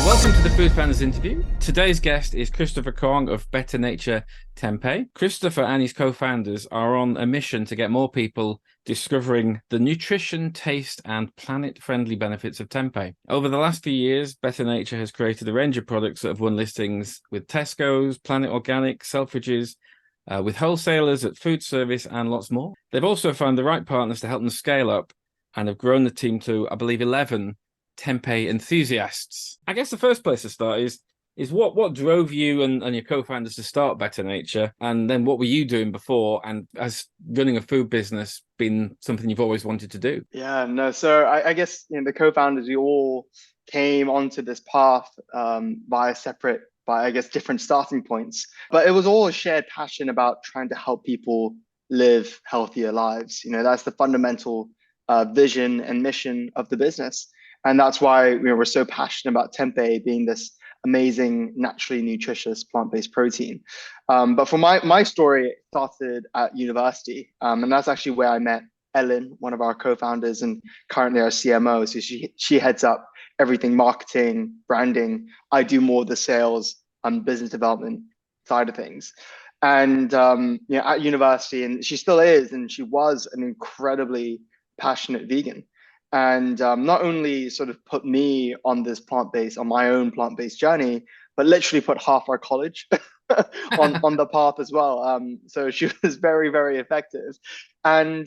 Welcome to the Food Founders interview. Today's guest is Christopher Kong of Better Nature Tempeh. Christopher and his co-founders are on a mission to get more people discovering the nutrition, taste, and planet-friendly benefits of tempeh. Over the last few years, Better Nature has created a range of products that have won listings with Tesco's, Planet Organic, Selfridges, with wholesalers at foodservice, and lots more. They've also found the right partners to help them scale up and have grown the team to, I believe, 11 tempeh enthusiasts. I guess the first place to start is what drove you and your co-founders to start Better Nature, and then what were you doing before, and has running a food business been something you've always wanted to do? Yeah, no. So I guess the co-founders, we all came onto this path by I guess different starting points, but it was all a shared passion about trying to help people live healthier lives. That's the fundamental vision and mission of the business, and that's why we're so passionate about tempeh being this amazing, naturally nutritious plant-based protein. But for my story, it started at university, and that's actually where I met Ellen, one of our co-founders and currently our CMO. So she heads up everything marketing, branding. I do more of the sales and business development side of things. And at university, and she still is, and she was an incredibly passionate vegan. And not only sort of put me on my own plant-based journey, but literally put half our college on the path as well. So she was very, very effective. And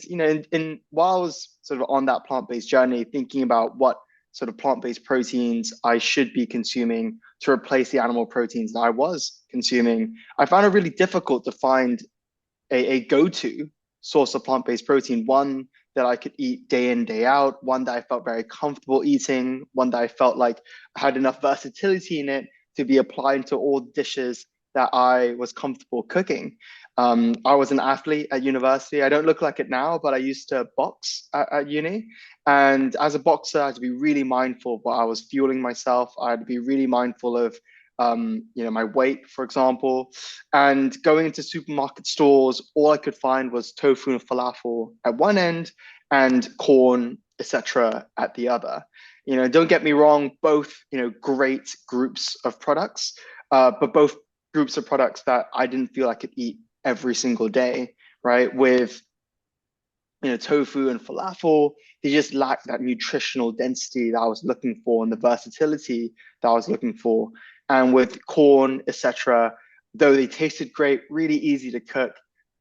while I was sort of on that plant-based journey, thinking about what sort of plant-based proteins I should be consuming to replace the animal proteins that I was consuming, I found it really difficult to find a go-to source of plant-based protein, one that I could eat day in, day out, one that I felt very comfortable eating, one that I felt like had enough versatility in it to be applied to all dishes that I was comfortable cooking. I was an athlete at university. I don't look like it now, but I used to box at uni. And as a boxer, I had to be really mindful of what I was fueling myself. I had to be really mindful of my weight, for example. And going into supermarket stores, all I could find was tofu and falafel at one end and corn, etc., at the other. Don't get me wrong, both great groups of products, but both groups of products that I didn't feel I could eat every single day, right? With tofu and falafel, they just lack that nutritional density that I was looking for and the versatility that I was looking for. And with corn, etc., though they tasted great, really easy to cook,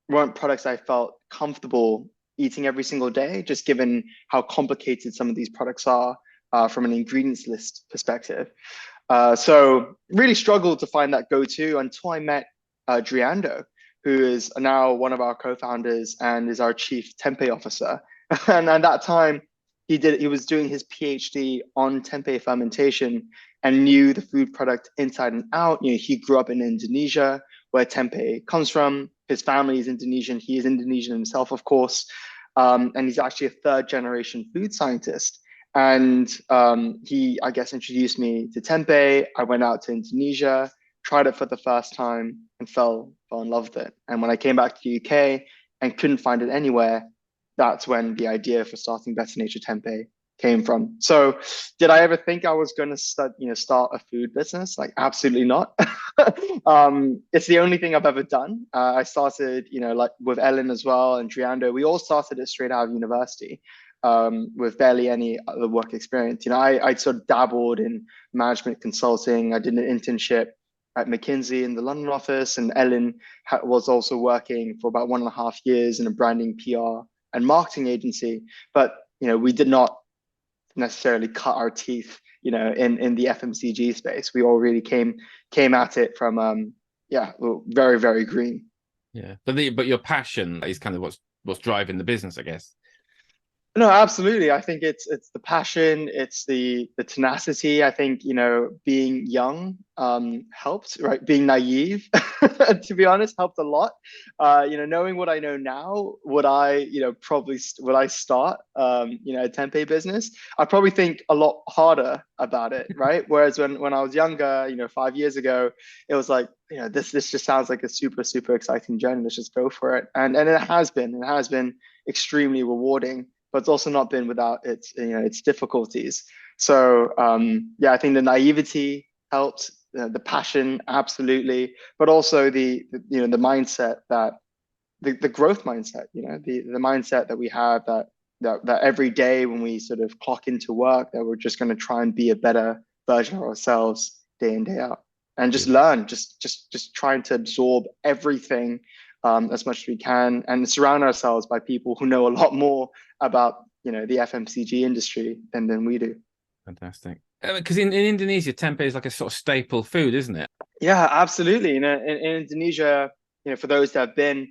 weren't products I felt comfortable eating every single day, just given how complicated some of these products are from an ingredients list perspective. So really struggled to find that go-to until I met Driando, who is now one of our co-founders and is our chief tempeh officer. And at that time, he was doing his PhD on tempeh fermentation and knew the food product inside and out. He grew up in Indonesia, where tempeh comes from. His family is Indonesian. He is Indonesian himself, of course. And he's actually a third generation food scientist. And he, I guess, introduced me to tempeh. I went out to Indonesia, tried it for the first time, and fell in love with it. And when I came back to the UK and couldn't find it anywhere, that's when the idea for starting Better Nature Tempeh came from. So did I ever think I was going to start a food business? Like, absolutely not. It's the only thing I've ever done. I started, like with Ellen as well and Driando, we all started it straight out of university with barely any other work experience. I sort of dabbled in management consulting. I did an internship at McKinsey in the London office, and Ellen was also working for about 1.5 years in a branding, PR, and marketing agency. But we did not necessarily cut our teeth, in the FMCG space. We all really came at it from very, very green. Yeah, but your passion is kind of what's driving the business, I guess. No, absolutely. I think it's the passion, it's the tenacity. I think, being young helped, right? Being naive, to be honest, helped a lot. Knowing what I know now, would I, would I start, a tempeh business? I probably think a lot harder about it, right? Whereas when I was younger, 5 years ago, it was like, this just sounds like a super, super exciting journey. Let's just go for it. And it has been extremely rewarding, but it's also not been without its difficulties. So I think the naivety helped. The passion, absolutely, but also the mindset that the growth mindset, the mindset that we have that every day when we sort of clock into work, that we're just going to try and be a better version of ourselves day in, day out, and just learn, just trying to absorb everything as much as we can, and surround ourselves by people who know a lot more about the FMCG industry than we do. Fantastic. Because in Indonesia, tempeh is like a sort of staple food, isn't it? Yeah, absolutely. In Indonesia, for those that have been,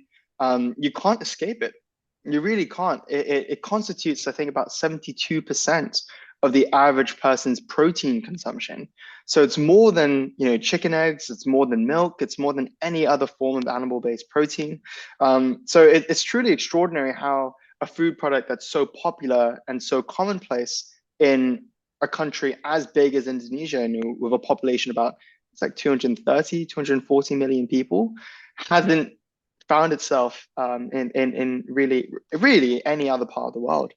you can't escape it. You really can't. It constitutes, I think, about 72% of the average person's protein consumption. So it's more than, chicken eggs, it's more than milk, it's more than any other form of animal-based protein. So it's truly extraordinary how a food product that's so popular and so commonplace in a country as big as Indonesia, with a population about it's like 230, 240 million people, hasn't found itself in really any other part of the world.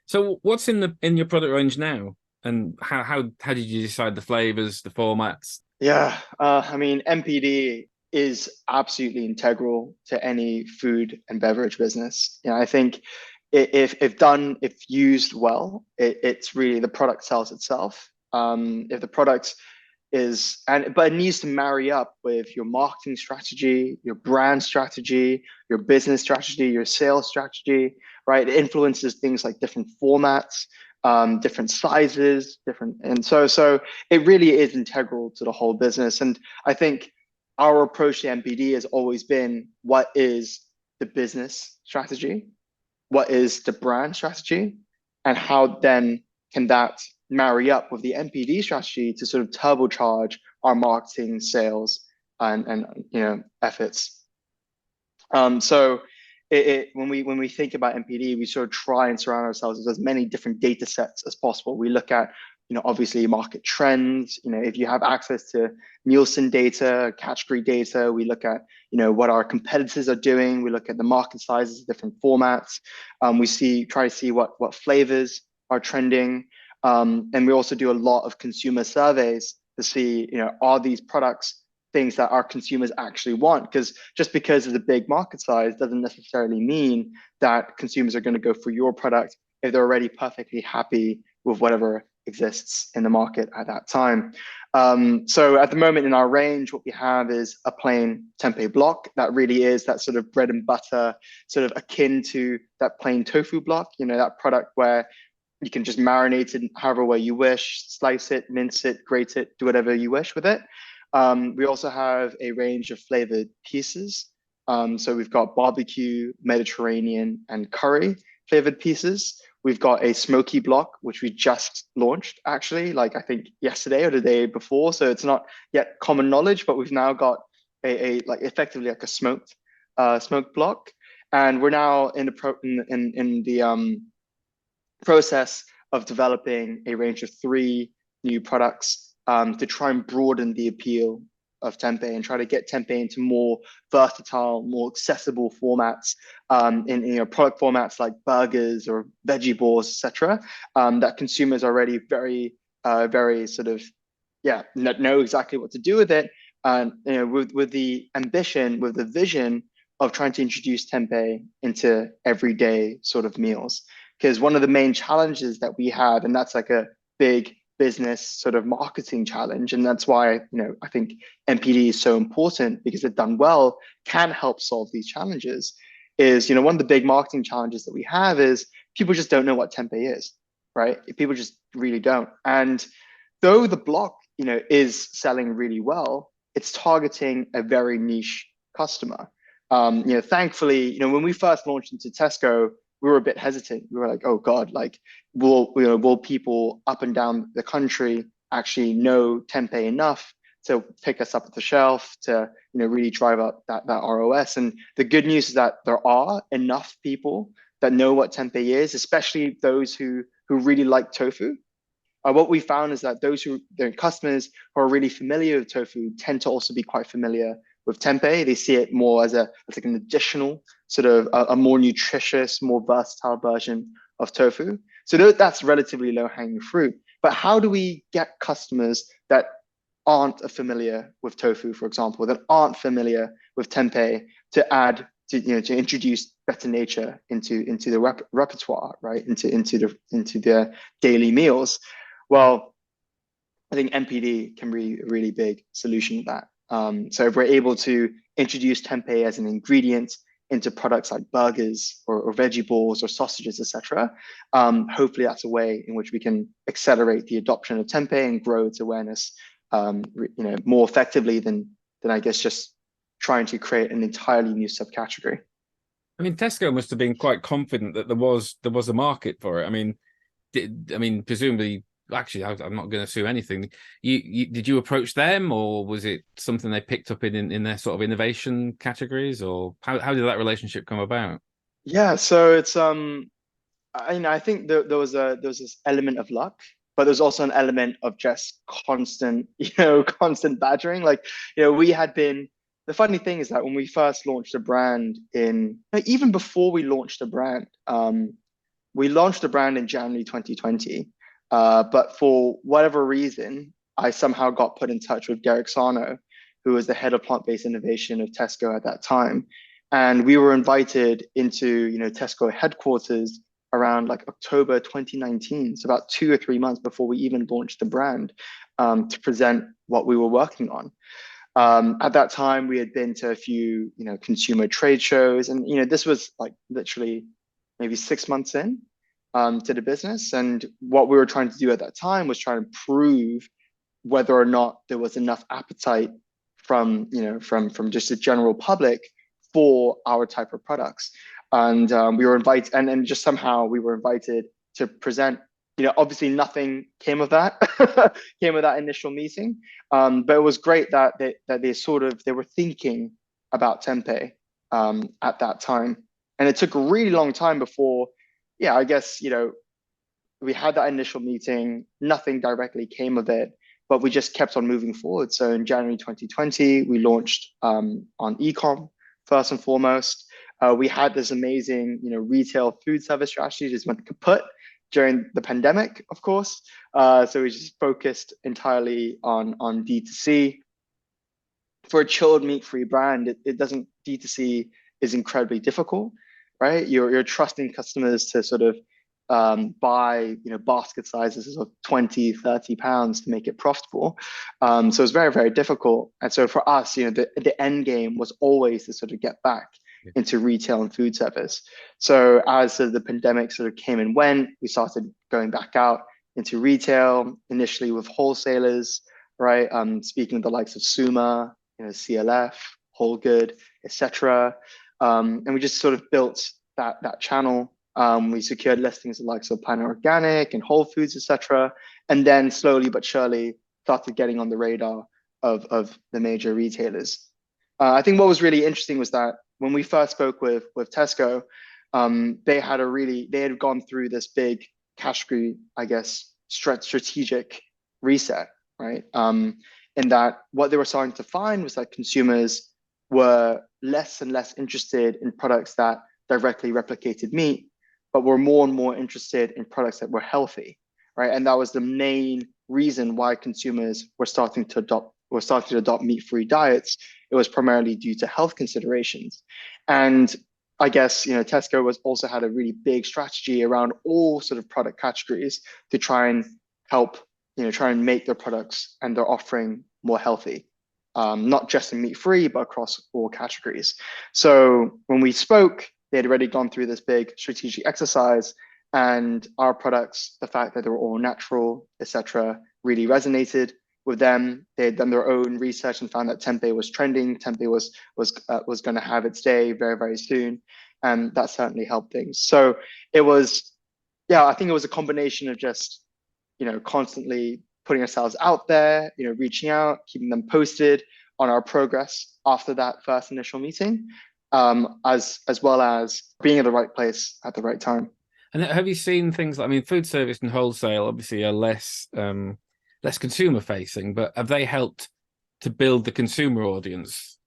So what's in your product range now? And how did you decide the flavors, the formats? Yeah, I mean, MPD is absolutely integral to any food and beverage business. I think if used well, it's really the product sells itself. If the product but it needs to marry up with your marketing strategy, your brand strategy, your business strategy, your sales strategy, right? It influences things like different formats, different sizes, and so it really is integral to the whole business. And I think our approach to MPD has always been, what is the business strategy? What is the brand strategy? And how then can that marry up with the MPD strategy to sort of turbocharge our marketing, sales, and efforts? So when we think about MPD, we sort of try and surround ourselves with as many different data sets as possible. We look at obviously market trends. If you have access to Nielsen data, category data, we look at what our competitors are doing. We look at the market sizes, different formats. Try to see what flavors are trending. And we also do a lot of consumer surveys to see, are these products things that our consumers actually want? Because just because of the big market size doesn't necessarily mean that consumers are going to go for your product if they're already perfectly happy with whatever exists in the market at that time. So at the moment in our range, what we have is a plain tempeh block that really is that sort of bread and butter, sort of akin to that plain tofu block, that product where you can just marinate it however way you wish, slice it, mince it, grate it, do whatever you wish with it. We also have a range of flavored pieces. So we've got barbecue, Mediterranean, and curry flavored pieces. We've got a smoky block, which we just launched actually, like I think yesterday or the day before. So it's not yet common knowledge, but we've now got effectively like a smoked block. And we're now in the process of developing a range of 3 new products to try and broaden the appeal of tempeh and try to get tempeh into more versatile, more accessible formats, in product formats like burgers or veggie balls, etc. That consumers are already very, very sort of know exactly what to do with it. And with the ambition, with the vision of trying to introduce tempeh into everyday sort of meals. Because one of the main challenges that we have, and that's like a big business sort of marketing challenge, and that's why I think MPD is so important, because if done well can help solve these challenges. Is one of the big marketing challenges that we have is people just don't know what tempeh is, right? People just really don't. And though the block is selling really well, it's targeting a very niche customer. Thankfully, when we first launched into Tesco, we were a bit hesitant. We were like, oh God, like will people up and down the country actually know tempeh enough to pick us up at the shelf to really drive up that ROS? And the good news is that there are enough people that know what tempeh is, especially those who really like tofu. What we found is that their customers who are really familiar with tofu tend to also be quite familiar with tempeh. They see it more as like an additional sort of a more nutritious, more versatile version of tofu. So that's relatively low hanging fruit. But how do we get customers that aren't familiar with tofu, for example, that aren't familiar with tempeh, to add to introduce better nature into the repertoire, right? Into their daily meals. Well, I think NPD can be a really big solution to that. So if we're able to introduce tempeh as an ingredient into products like burgers or veggie balls or sausages, etc., hopefully that's a way in which we can accelerate the adoption of tempeh and grow its awareness, more effectively than I guess just trying to create an entirely new subcategory. I mean, Tesco must have been quite confident that there was a market for it. I mean, presumably, actually, I'm not going to sue anything. Did you approach them, or was it something they picked up in their sort of innovation categories, or how did that relationship come about? Yeah, so it's I think there was this element of luck, but there's also an element of just constant, constant badgering. Like, we had been. The funny thing is that when we first launched a brand even before we launched the brand, we launched the brand in January 2020. But for whatever reason, I somehow got put in touch with Derek Sarno, who was the head of plant-based innovation of Tesco at that time. And we were invited into, Tesco headquarters around like October 2019. So about 2 or 3 months before we even launched the brand, to present what we were working on. At that time, we had been to a few, consumer trade shows, and this was like literally maybe 6 months in, to the business. And what we were trying to do at that time was try and prove whether or not there was enough appetite from just the general public for our type of products. And we were invited, and just somehow we were invited to present. Obviously nothing came of that, came of that initial meeting. But it was great that they were thinking about tempeh at that time, and it took a really long time before, yeah, I guess, we had that initial meeting, nothing directly came of it, but we just kept on moving forward. So in January 2020, we launched on ecom first and foremost. We had this amazing, retail food service strategy just went kaput during the pandemic, of course. So we just focused entirely on D2C. For a chilled meat-free brand, it doesn't D2C is incredibly difficult, right? You're trusting customers to sort of buy, basket sizes of 20, 30 pounds to make it profitable. So it's very, very difficult. And so for us, the end game was always to sort of get back into retail and food service. So as the pandemic sort of came and went, we started going back out into retail, initially with wholesalers, right? Speaking of the likes of Suma, CLF, Whole Good, etc. And we just sort of built that channel. We secured listings of likes of Planet Organic and Whole Foods, etc. And then slowly but surely started getting on the radar of the major retailers. I think what was really interesting was that when we first spoke with Tesco, they had gone through this big category, I guess, strategic reset, right? And that what they were starting to find was that consumers were less and less interested in products that directly replicated meat, but were more and more interested in products that were healthy, right? And that was the main reason why consumers were starting to adopt meat-free diets. It was primarily due to health considerations. And I guess, Tesco also had a really big strategy around all sort of product categories to try and help, try and make their products and their offering more healthy, not just in meat-free, but across all categories. So when we spoke, they had already gone through this big strategic exercise, and our products, the fact that they were all natural, etc., really resonated with them. They had done their own research and found that tempeh was trending. Tempeh was going to have its day very, very soon, and that certainly helped things. So it was, yeah, I think it was a combination of just, constantly putting ourselves out there, reaching out, keeping them posted on our progress after that first initial meeting, as well as being at the right place at the right time. And have you seen things like, food service and wholesale obviously are less consumer facing, but have they helped to build the consumer audience?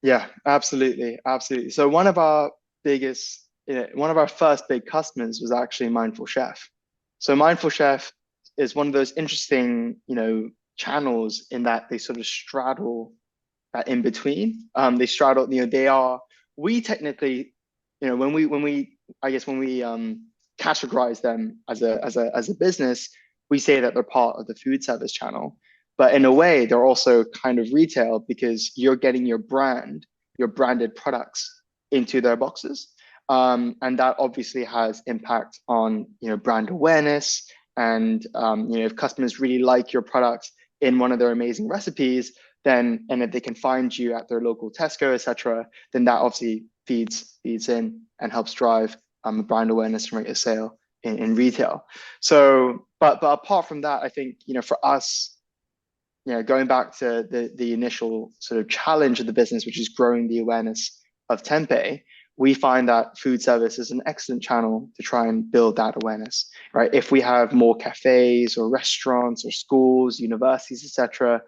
Yeah, absolutely, absolutely. So one of our first big customers was actually Mindful Chef. So Mindful Chef is one of those interesting, channels in that they sort of straddle that in between. They straddle, they are, we technically, when we I guess when we categorize them as a business, we say that they're part of the food service channel. But in a way, they're also kind of retail because you're getting your branded products into their boxes. And that obviously has impact on brand awareness. And if customers really like your product in one of their amazing recipes, then and if they can find you at their local Tesco, etc., then that obviously feeds in and helps drive brand awareness and rate of sale in retail. So, but apart from that, I think for us, going back to the initial sort of challenge of the business, which is growing the awareness of tempeh, we find that food service is an excellent channel to try and build that awareness, right? If we have more cafes or restaurants or schools, universities, etc.,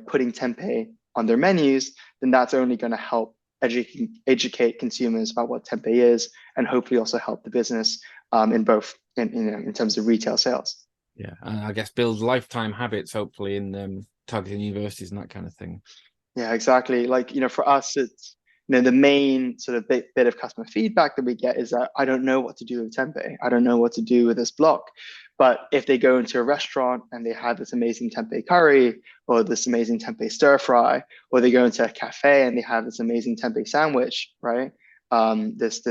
putting tempeh on their menus, then that's only going to help educate consumers about what tempeh is, and hopefully also help the business in both in terms of retail sales. Yeah, and I guess build lifetime habits, hopefully, in targeting universities and that kind of thing. Yeah, exactly. Like, for us, it's, the main sort of bit of customer feedback that we get is that I don't know what to do with tempeh. I don't know what to do with this block. But if they go into a restaurant and they have this amazing tempeh curry or this amazing tempeh stir fry, or they go into a cafe and they have this amazing tempeh sandwich, right? This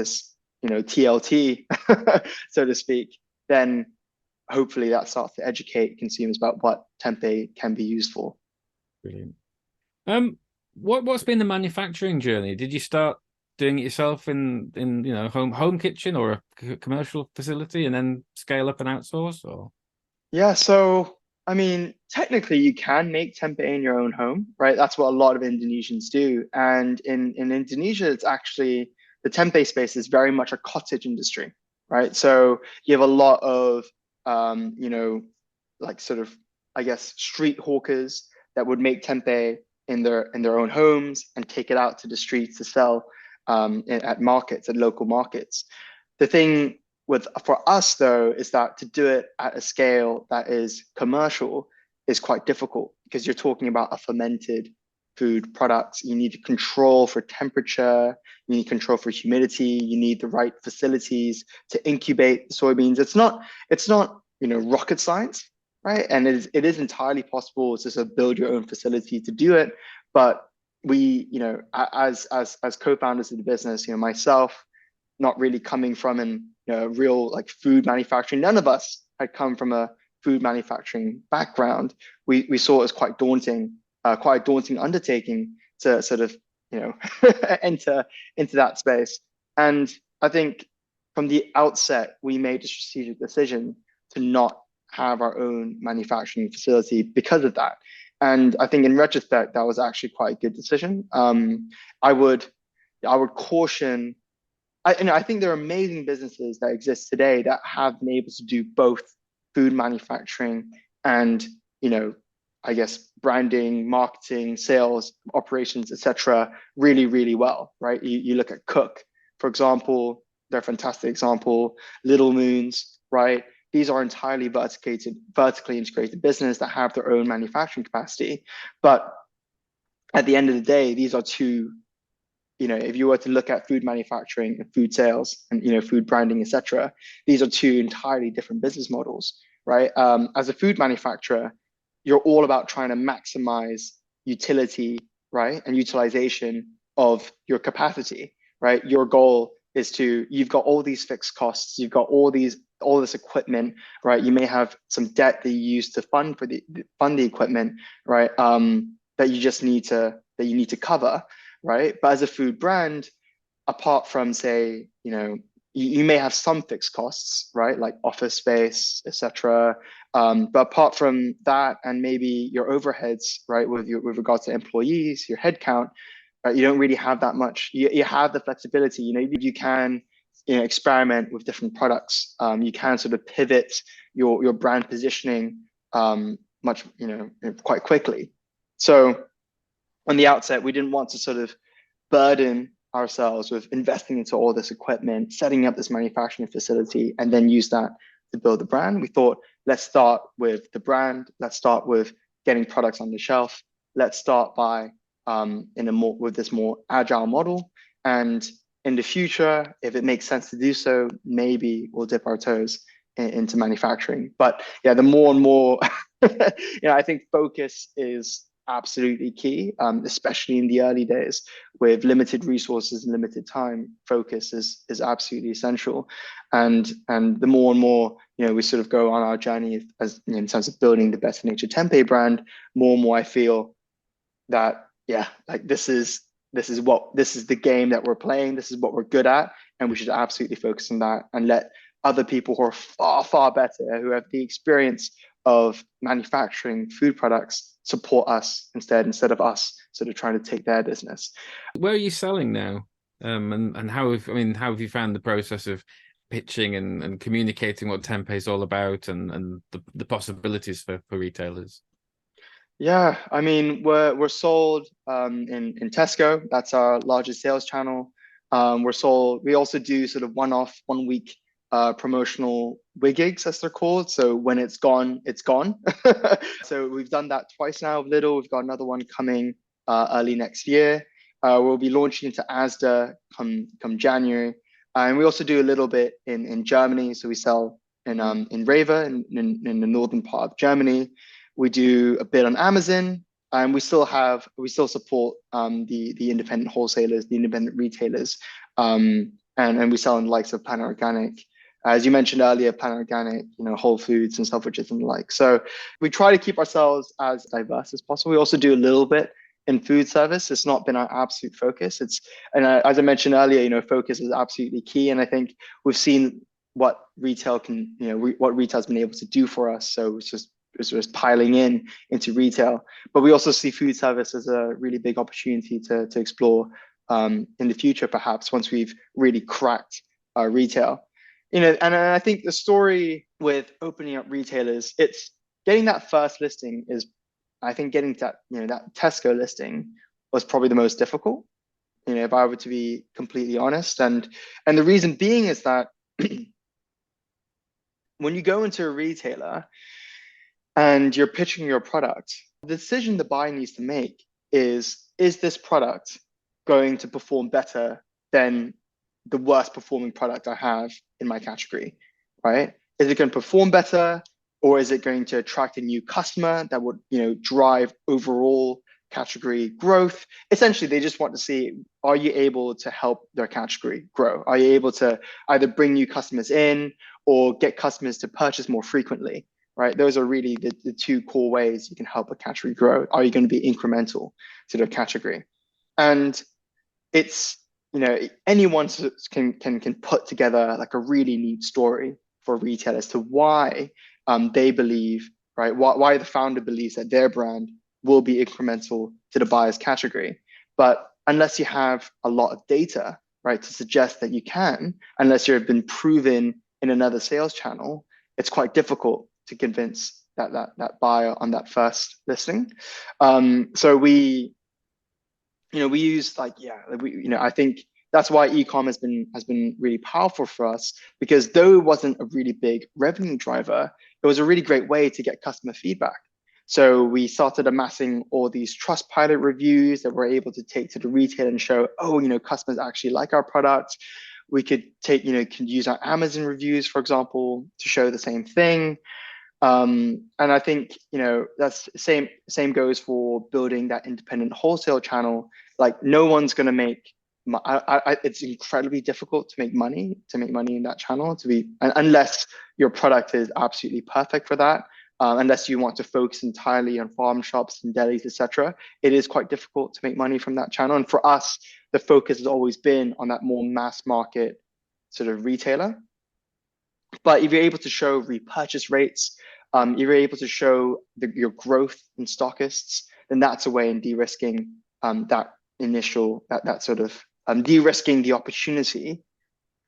TLT, so to speak, then hopefully that starts to educate consumers about what tempeh can be used for. Brilliant. What's been the manufacturing journey? Did you start doing it yourself in home kitchen or a commercial facility, and then scale up and outsource? Or Yeah, so I mean, technically you can make tempeh in your own home, right? That's what a lot of Indonesians do. And in Indonesia, it's actually the tempeh space is very much a cottage industry, right? So you have a lot of like sort of, I guess, street hawkers that would make tempeh in their own homes and take it out to the streets to sell at markets, at local markets. The thing for us though is that to do it at a scale that is commercial is quite difficult because you're talking about a fermented food product. You need to control for temperature, you need control for humidity, you need the right facilities to incubate the soybeans. It's not rocket science, right? And it is entirely possible to sort of build your own facility to do it. But we, as co-founders of the business, myself, not really coming from a real like food manufacturing, none of us had come from a food manufacturing background. We saw it as quite a daunting undertaking to sort of enter into that space. And I think from the outset, we made a strategic decision to not have our own manufacturing facility because of that. And I think in retrospect, that was actually quite a good decision. I would caution. I think there are amazing businesses that exist today that have been able to do both food manufacturing and I guess branding, marketing, sales, operations, etc. really, really well, right? You look at Cook, for example, they're a fantastic example. Little Moons, right? These are entirely vertically integrated business that have their own manufacturing capacity. But at the end of the day, these are two, if you were to look at food manufacturing and food sales and, food branding, etc., these are two entirely different business models, right? As a food manufacturer, you're all about trying to maximize utility, right? And utilization of your capacity, right? Your goal is you've got all these fixed costs, you've got all this equipment, right? You may have some debt that you use to fund the equipment, right? That you need to cover, right? But as a food brand, apart from say, you may have some fixed costs, right? Like office space, etc. But apart from that, and maybe your overheads, right, with regards to employees, your headcount, you don't really have that much. You have the flexibility. You can experiment with different products. You can sort of pivot your brand positioning much quite quickly. So on the outset, we didn't want to sort of burden ourselves with investing into all this equipment, setting up this manufacturing facility, and then use that to build the brand. We thought, let's start with the brand. Let's start with getting products on the shelf. Let's start by with this more agile model. And in the future, if it makes sense to do so, maybe we'll dip our toes into manufacturing. But yeah, the more and more, I think focus is absolutely key, especially in the early days with limited resources and limited time. Focus is absolutely essential, and the more and more we sort of go on our journey as in terms of building the Better Nature Tempeh brand, more and more I feel that like this is the game that we're playing. This is what we're good at, and we should absolutely focus on that and let other people who are far better, who have the experience of manufacturing food products, support us instead of us sort of trying to take their business. Where are you selling now? And how have you found the process of pitching and communicating what tempeh is all about and the possibilities for retailers? Yeah, I mean, we're sold in Tesco. That's our largest sales channel. We're sold. We also do sort of one-off, 1 week promotional wig gigs, as they're called. So when it's gone, it's gone. So we've done that twice now with Lidl. We've got another one coming early next year. We'll be launching into Asda come January, and we also do a little bit in Germany. So we sell in Reva in the northern part of Germany. We do a bit on Amazon, and we still support the independent wholesalers, the independent retailers, and we sell in the likes of Planet Organic, as you mentioned earlier, Planet Organic, Whole Foods and Selfridges and the like. So we try to keep ourselves as diverse as possible. We also do a little bit in food service. It's not been our absolute focus. As I mentioned earlier, focus is absolutely key, and I think we've seen what retail can, what retail's been able to do for us. So it's just piling into retail, but we also see food service as a really big opportunity to explore in the future, perhaps once we've really cracked retail. And I think the story with opening up retailers, it's getting that first listing is, I think getting that that Tesco listing was probably the most difficult, if I were to be completely honest. And the reason being is that when you go into a retailer and you're pitching your product, the decision the buyer needs to make is this product going to perform better than the worst performing product I have in my category, right? Is it going to perform better, or is it going to attract a new customer that would, drive overall category growth? Essentially, they just want to see, are you able to help their category grow? Are you able to either bring new customers in or get customers to purchase more frequently? Right? Those are really the two core ways you can help a category grow. Are you going to be incremental to the category? And it's, anyone can put together like a really neat story for retail as to why they believe, right? Why the founder believes that their brand will be incremental to the buyer's category. But unless you have a lot of data, right, to suggest that you can, unless you've been proven in another sales channel, it's quite difficult to convince that buyer on that first listing. So we use I think that's why e-com has been really powerful for us, because though it wasn't a really big revenue driver, it was a really great way to get customer feedback. So we started amassing all these Trustpilot reviews that we're able to take to the retailer and show, customers actually like our product. We could could use our Amazon reviews, for example, to show the same thing. And I think that's same goes for building that independent wholesale channel. Like no one's going to make. It's incredibly difficult to make money in that channel unless your product is absolutely perfect for that. Unless you want to focus entirely on farm shops and delis, etc., it is quite difficult to make money from that channel. And for us, the focus has always been on that more mass market sort of retailer. But if you're able to show repurchase rates, you're able to show your growth in stockists, then that's a way in de-risking that sort of de-risking the opportunity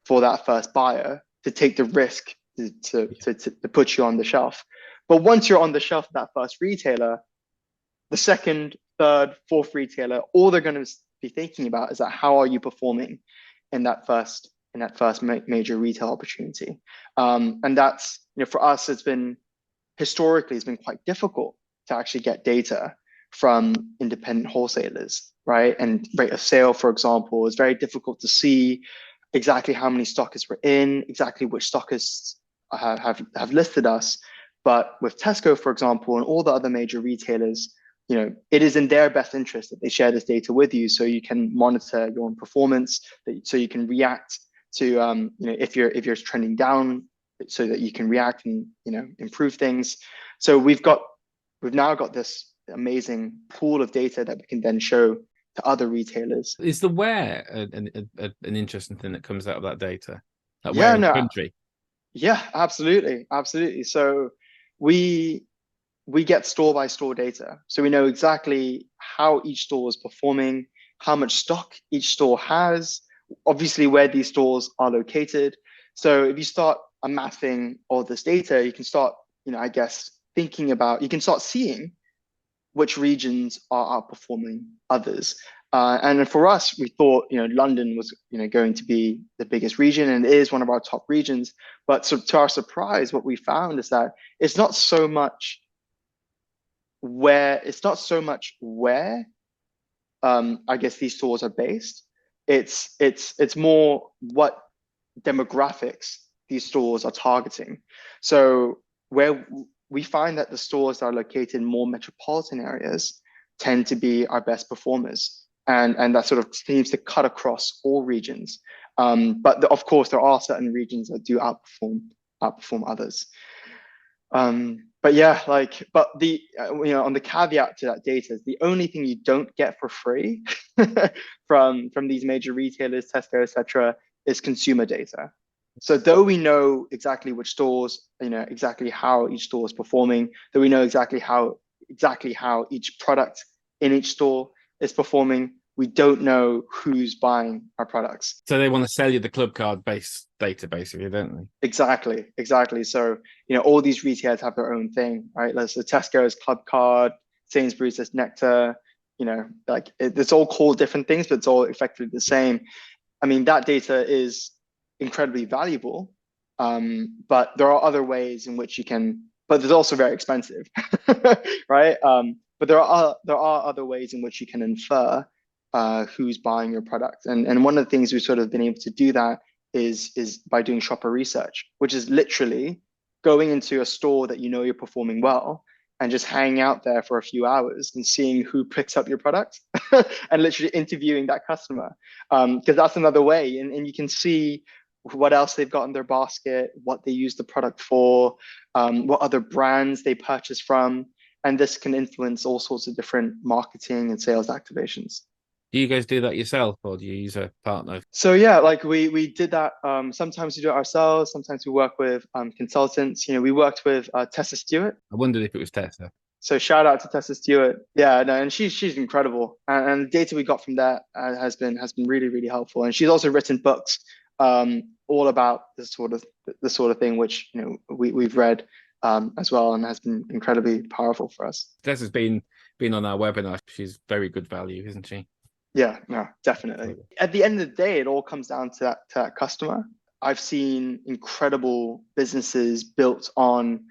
for that first buyer to take the risk to put you on the shelf. But once you're on the shelf of that first retailer, the second, third, fourth retailer, all they're going to be thinking about is that how are you performing in that first in that first major retail opportunity. And that's, for us, historically, it's been quite difficult to actually get data from independent wholesalers, right? And rate of sale, for example, is very difficult to see exactly how many stockists we're in, exactly which stockists have listed us. But with Tesco, for example, and all the other major retailers, it is in their best interest that they share this data with you, so you can monitor your own performance, so you can react to, if you're trending down, so that you can react and improve things. So we've now got this amazing pool of data that we can then show to other retailers. Is the where an interesting thing that comes out of that data? Like Yeah, where in the no, country? yeah, absolutely, absolutely. So we get store by store data, so we know exactly how each store is performing, how much stock each store has, obviously where these stores are located. So if you start amassing all this data, you can start, I guess, you can start seeing which regions are outperforming others. And for us, we thought, London was, going to be the biggest region, and it is one of our top regions. But so, to our surprise, what we found is that it's not so much where, I guess, these stores are based. It's more what demographics these stores are targeting. So where we find that the stores that are located in more metropolitan areas tend to be our best performers, and that sort of seems to cut across all regions. But of course, there are certain regions that do outperform others. But yeah, but the on the caveat to that data is the only thing you don't get for free from these major retailers, Tesco, etc., is consumer data. So though we know exactly which stores, exactly how each store is performing, though we know exactly how each product in each store is performing, we don't know who's buying our products. So they want to sell you the club card based data, basically, don't they? Exactly. So, all these retailers have their own thing, right? So Tesco is Club Card, Sainsbury's is Nectar, it's all called different things, but it's all effectively the same. I mean, that data is incredibly valuable, but there are other ways in which you can, but it's also very expensive, right? But there are other ways in which you can infer who's buying your product. And one of the things we've sort of been able to do that is by doing shopper research, which is literally going into a store that you're performing well and just hanging out there for a few hours and seeing who picks up your product and literally interviewing that customer. Because that's another way. And you can see what else they've got in their basket, what they use the product for, what other brands they purchase from. And this can influence all sorts of different marketing and sales activations. Do you guys do that yourself, or do you use a partner? So yeah, we did that. Sometimes we do it ourselves. Sometimes we work with consultants. We worked with Tessa Stewart. I wondered if it was Tesla. So shout out to Tessa Stewart. Yeah, no, and she's incredible. And the data we got from that has been really, really helpful. And she's also written books all about the sort of thing which we've read as well, and has been incredibly powerful for us. Tessa's been on our webinar. She's very good value, isn't she? Yeah, no, definitely. At the end of the day, it all comes down to that customer. I've seen incredible businesses built on,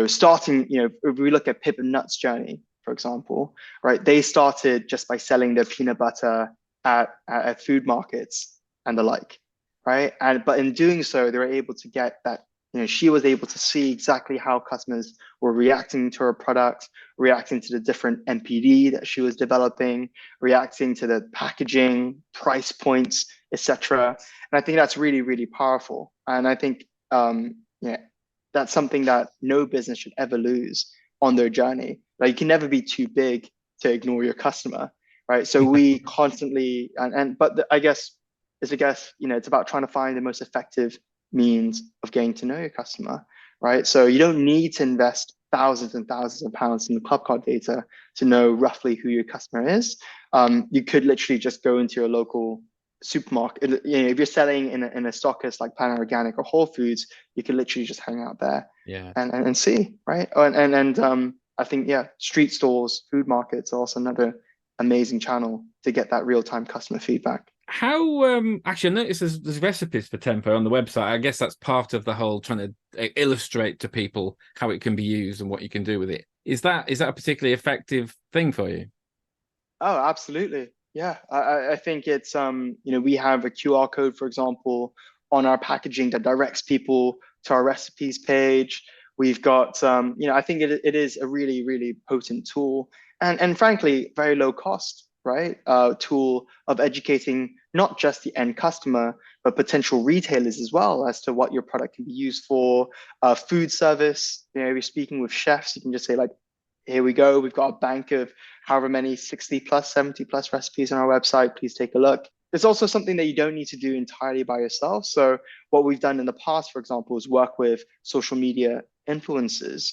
starting, if we look at Pip and Nut's journey, for example, right? They started just by selling their peanut butter at food markets and the like, right? But in doing so, they were able to get that. She was able to see exactly how customers were reacting to her product, reacting to the different NPD that she was developing, reacting to the packaging, price points, etc. And I think that's really, really powerful. And I think, that's something that no business should ever lose on their journey. Like, you can never be too big to ignore your customer, right? So we constantly, I guess, it's about trying to find the most effective means of getting to know your customer, right? So you don't need to invest thousands and thousands of pounds in the club card data to know roughly who your customer is. You could literally just go into your local supermarket. If you're selling in a stockist like Planet Organic or Whole Foods, you could literally just hang out there, and see, right? And I think, street stores, food markets are also another amazing channel to get that real-time customer feedback. How actually, I noticed there's recipes for tempeh on the website. I guess that's part of the whole trying to illustrate to people how it can be used and what you can do with it. Is that a particularly effective thing for you? Oh, absolutely. Yeah. I think it's we have a QR code, for example, on our packaging that directs people to our recipes page. We've got I think it is a really, really potent tool and frankly, very low cost, right? Tool of educating not just the end customer, but potential retailers as well as to what your product can be used for. Food service, you're speaking with chefs, you can just say like, here we go. We've got a bank of however many 60 plus, 70 plus recipes on our website. Please take a look. There's also something that you don't need to do entirely by yourself. So what we've done in the past, for example, is work with social media influencers,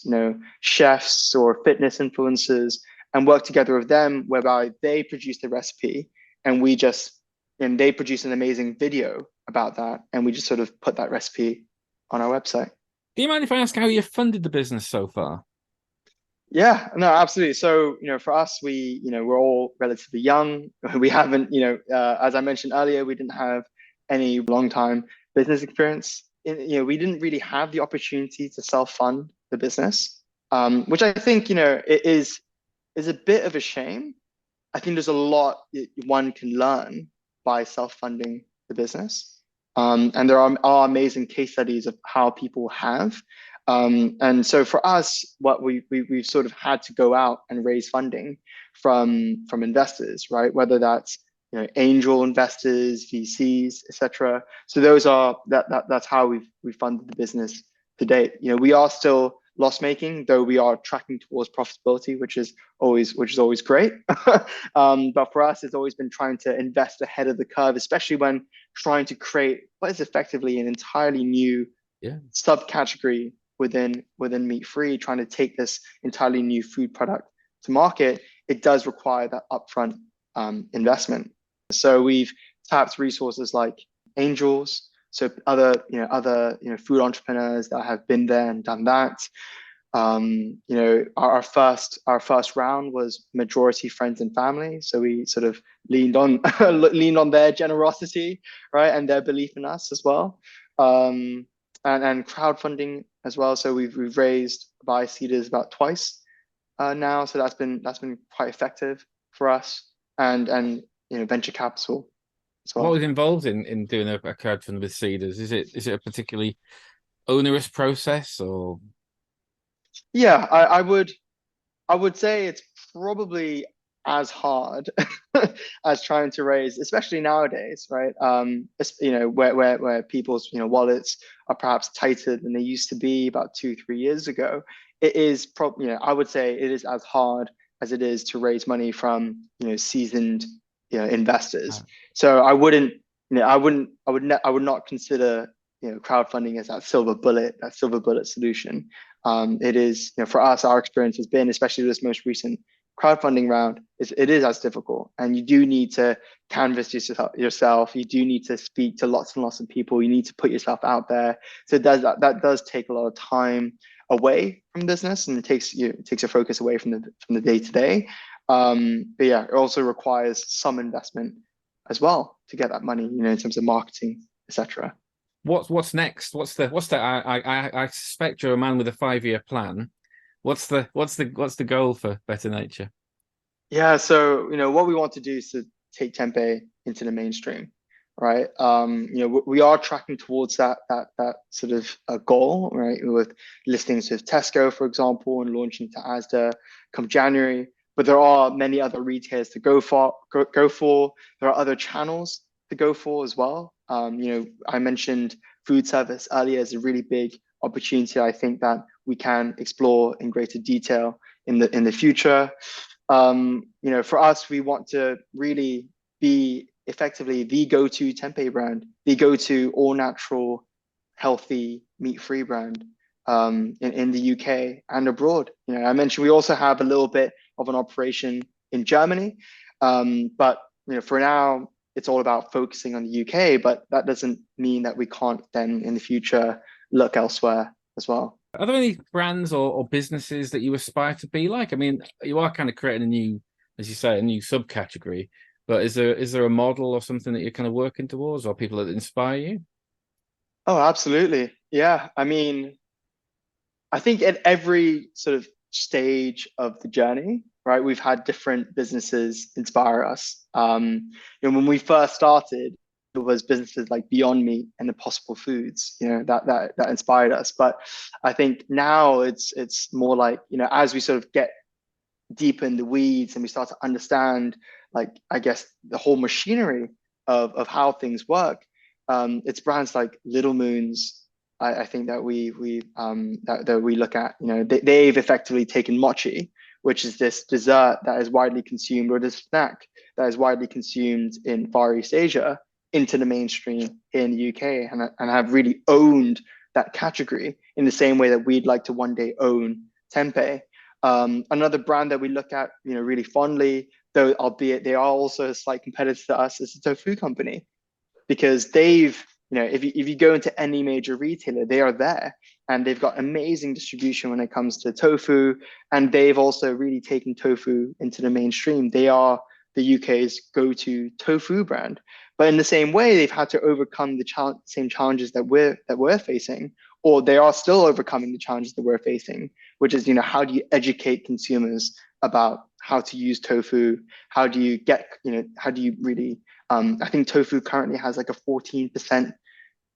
chefs or fitness influencers, and work together with them whereby they produce the recipe and and they produce an amazing video about that. And we just sort of put that recipe on our website. Do you mind if I ask how you funded the business so far? Yeah, no, absolutely. So, for us, we're all relatively young. We haven't, as I mentioned earlier, we didn't have any long time business experience. We didn't really have the opportunity to self-fund the business, which I think, it is a bit of a shame. I think there's a lot one can learn by self-funding the business. And there are amazing case studies of how people have. And so for us, what we've sort of had to go out and raise funding from investors, right? Whether that's angel investors, VCs, etc. So that's how we've funded the business to date. We are still loss making, though we are tracking towards profitability, which is always great. But for us, it's always been trying to invest ahead of the curve, especially when trying to create what is effectively an entirely new Yeah. subcategory within meat free, trying to take this entirely new food product to market. It does require that upfront investment. So we've tapped resources like angels, so other food entrepreneurs that have been there and done that. Our first round was majority friends and family, so we sort of leaned on leaned on their generosity, right, and their belief in us as well. And crowdfunding as well. So we've raised by seeders about twice now, so that's been quite effective for us, and venture capital as What well. was involved in doing a crowdfund with Seeders? Is it a particularly onerous process or Yeah, I would say it's probably as hard as trying to raise, especially nowadays, right? Where people's wallets are perhaps tighter than they used to be about 2-3 years ago. It is probably, I would say it is as hard as it is to raise money from seasoned investors. So I would not consider crowdfunding as that silver bullet solution. It is, for us, our experience has been, especially this most recent crowdfunding round, it is as difficult. And you do need to canvas yourself. You do need to speak to lots and lots of people. You need to put yourself out there. So that does take a lot of time away from business, and it takes your focus away from the day to day. But yeah, it also requires some investment as well to get that money, in terms of marketing, etc. what's next? What's the I suspect you're a man with a 5-year plan. What's the goal for Better Nature? Yeah, so what we want to do is to take tempeh into the mainstream, right? We are tracking towards that sort of a goal, right? With listings with Tesco, for example, and launching to Asda come January. But there are many other retailers to go for. There are other channels to go for as well. I mentioned food service earlier as a really big opportunity. I think that we can explore in greater detail in the future. For us, we want to really be effectively the go-to tempeh brand, the go-to all natural, healthy, meat-free brand in the UK and abroad. I mentioned we also have a little bit of an operation in Germany, but for now, it's all about focusing on the UK. But that doesn't mean that we can't then in the future look elsewhere as well. Are there any brands or businesses that you aspire to be like? I mean, you are kind of creating a new, as you say, a new subcategory. But is there a model or something that you're kind of working towards, or people that inspire you? Oh, absolutely. Yeah. I mean, I think at every sort of stage of the journey, right, we've had different businesses inspire us. When we first started, it was businesses like Beyond Meat and Impossible Foods, that inspired us. But I think now it's more like, as we sort of get deeper in the weeds and we start to understand, like, I guess, the whole machinery of how things work. It's brands like Little Moons. I think that that we look at. They've effectively taken mochi, which is this dessert that is widely consumed, or this snack that is widely consumed in Far East Asia, into the mainstream in the UK, and have really owned that category in the same way that we'd like to one day own tempeh. Another brand that we look at, really fondly, though albeit they are also a slight competitor to us, is the tofu company, because they've, if you go into any major retailer, they are there, and they've got amazing distribution when it comes to tofu, and they've also really taken tofu into the mainstream. They are the UK's go-to tofu brand. But in the same way, they've had to overcome the same challenges that we're facing, or they are still overcoming the challenges that we're facing, which is, how do you educate consumers about how to use tofu? How do you really, I think tofu currently has like a 14%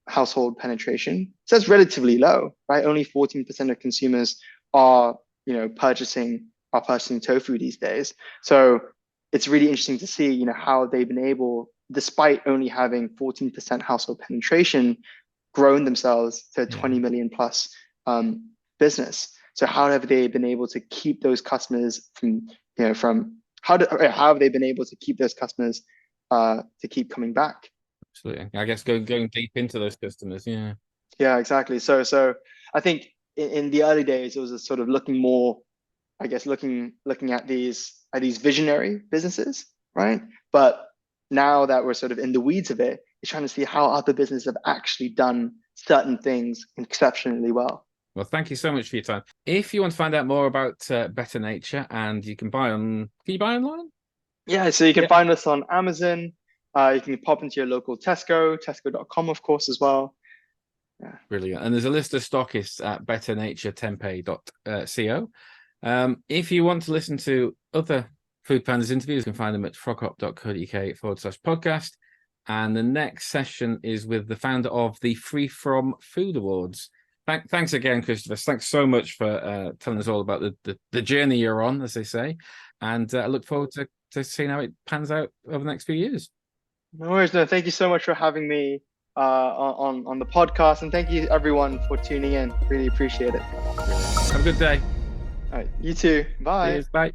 household penetration. So that's relatively low, right? Only 14% of consumers are, purchasing tofu these days. So it's really interesting to see, how they've been able, despite only having 14% household penetration, grown themselves to a 20 million plus business. So how have they been able to keep those customers how have they been able to keep those customers to keep coming back? Absolutely. I guess going deep into those customers. Yeah. Yeah, exactly. So I think in the early days, it was a sort of looking more, I guess, looking at these visionary businesses, right? But now that we're sort of in the weeds of it, it's trying to see how other businesses have actually done certain things exceptionally well. Well, thank you so much for your time. If you want to find out more about Better Nature, and you can can you buy online? Yeah, so you can find us on Amazon. You can pop into your local Tesco, tesco.com, of course, as well. Yeah. Brilliant. And there's a list of stockists at betternaturetempeh.co. If you want to listen to other Food Pandas interviews, you can find them at froghop.co.uk/podcast. And the next session is with the founder of the Free From Food Awards. Thanks again, Christopher. Thanks so much for telling us all about the journey you're on, as they say. And I look forward to seeing how it pans out over the next few years. No worries. No, thank you so much for having me on the podcast. And thank you, everyone, for tuning in. Really appreciate it. Have a good day. All right. You too. Bye. Cheers. Bye.